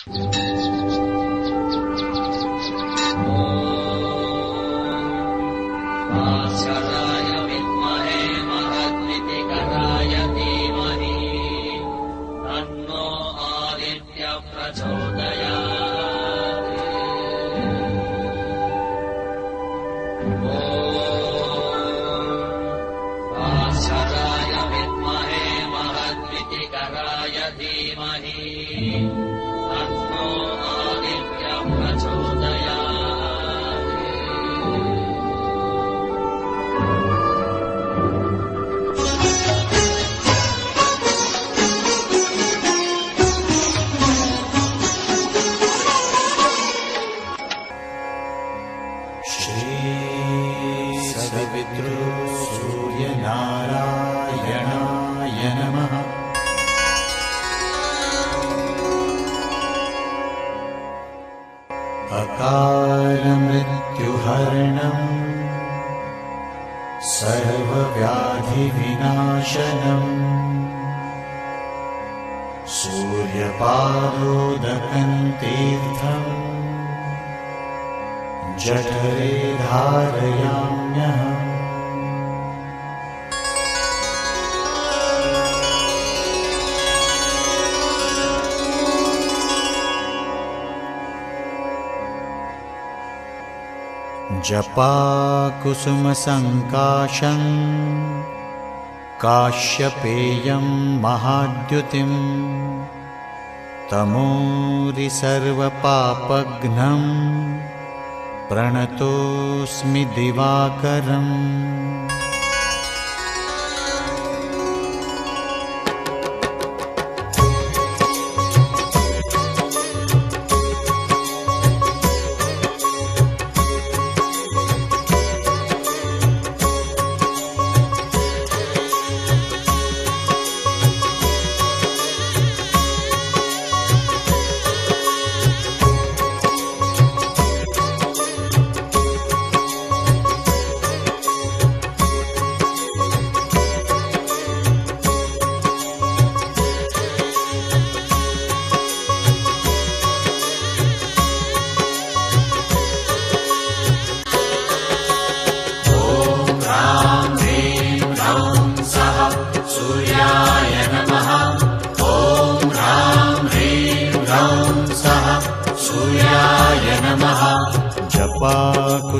भास्कराय विद्महे महद्वितिकराय धीमहि तन्नो आदित्यः प्रचोदयात्। भास्कराय विद्महे महद्वितिकराय धीमहि तन्नो आदित्यः प्रचोदयात्। सूर्यनारायणाय नमः। अकालमृत्युहरणम् सर्वव्याधिविनाशनम् सूर्यपादोदकं तीर्थम् जठरे धारयाम्यहम्। जपाकुसुमसङ्काशं काश्यपेयं महाद्युतिं तमोरिसर्वपापघ्नं प्रणतोऽस्मि दिवाकरम्।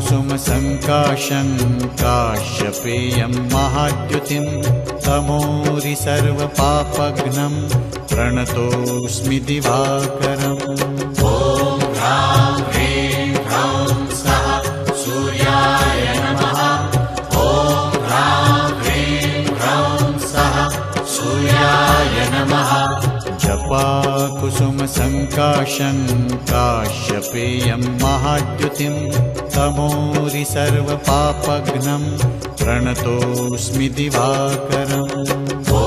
जपाकुसुमसङ्काशं काश्यपेयं महाद्युतिं तमोरिसर्वपापघ्नं प्रणतोऽस्मि दिवाकरम्। ॐ ह्रां ह्रीं ह्रौं सः सूर्याय नमः। ॐ ह्रां ह्रीं ह्रौं सः सूर्याय नमः। जपाकुसुमसङ्काशं काश्यपेयं महाद्युतिं तमोरिसर्वपापघ्नं प्रणतोऽस्मि दिवाकरम्। ॐ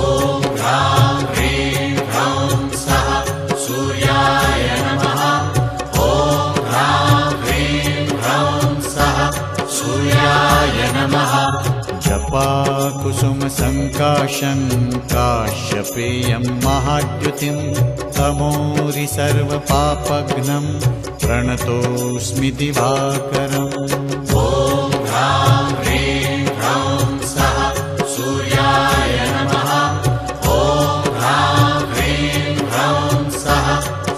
ह्रां ह्रीं ह्रौं सः सूर्याय नमः। ॐ ह्रां ह्रीं ह्रौं सः सूर्याय नमः। जपाकुसुमसङ्काशं काश्यपेयं महाद्युतिं तमोरिसर्वपापघ्नं प्रणतोऽस्मि दिवाकरम्। ॐ ह्रां ह्रीं ह्रौं सः सूर्याय नमः। ॐ ह्रां ह्रीं ह्रौं सः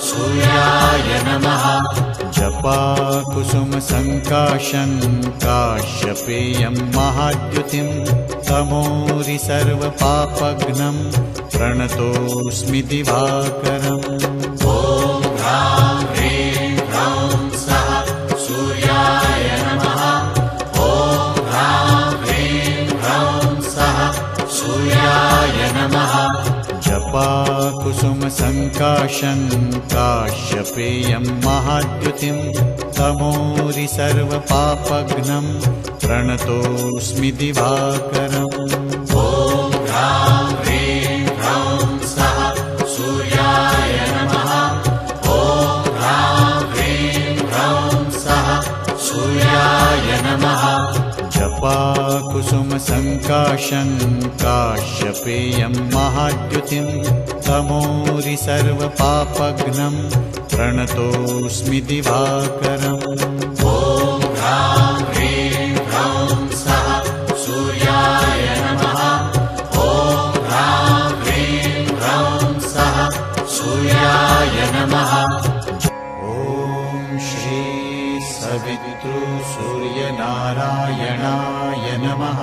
सूर्याय नमः। जपाकुसुमसङ्काशं काश्यपेयं महाद्युतिं तमोरिसर्वपापघ्नं प्रणतोऽस्मि दिवाकरम्। ॐ ह्रां ह्रीं ह्रौं सः सूर्याय नमः। ॐ ह्रां ह्रीं ह्रौं सः सूर्याय नमः। जपाकुसुमसङ्काशं काश्यपेयं महाद्युतिं तमोरिसर्वपापघ्नं प्रणतोऽस्मि दिवाकरम्। ॐ ह्रां ह्रीं ह्रौं सः सूर्याय नमः। ॐ ह्रां ह्रीं ह्रौं सः सूर्याय नमः। जपाकुसुमसङ्काशं काश्यपेयं महाद्युतिं तमोरिसर्वपापघ्नं प्रणतोऽस्मि दिवाकरम् ॐ ह्रां ह्रीं ह्रौं सः सूर्याय नमः ॐ ह्रां ह्रीं ह्रौं सः सूर्याय नमः ॐ श्री सवितृसूर्यनारायणाय नमः।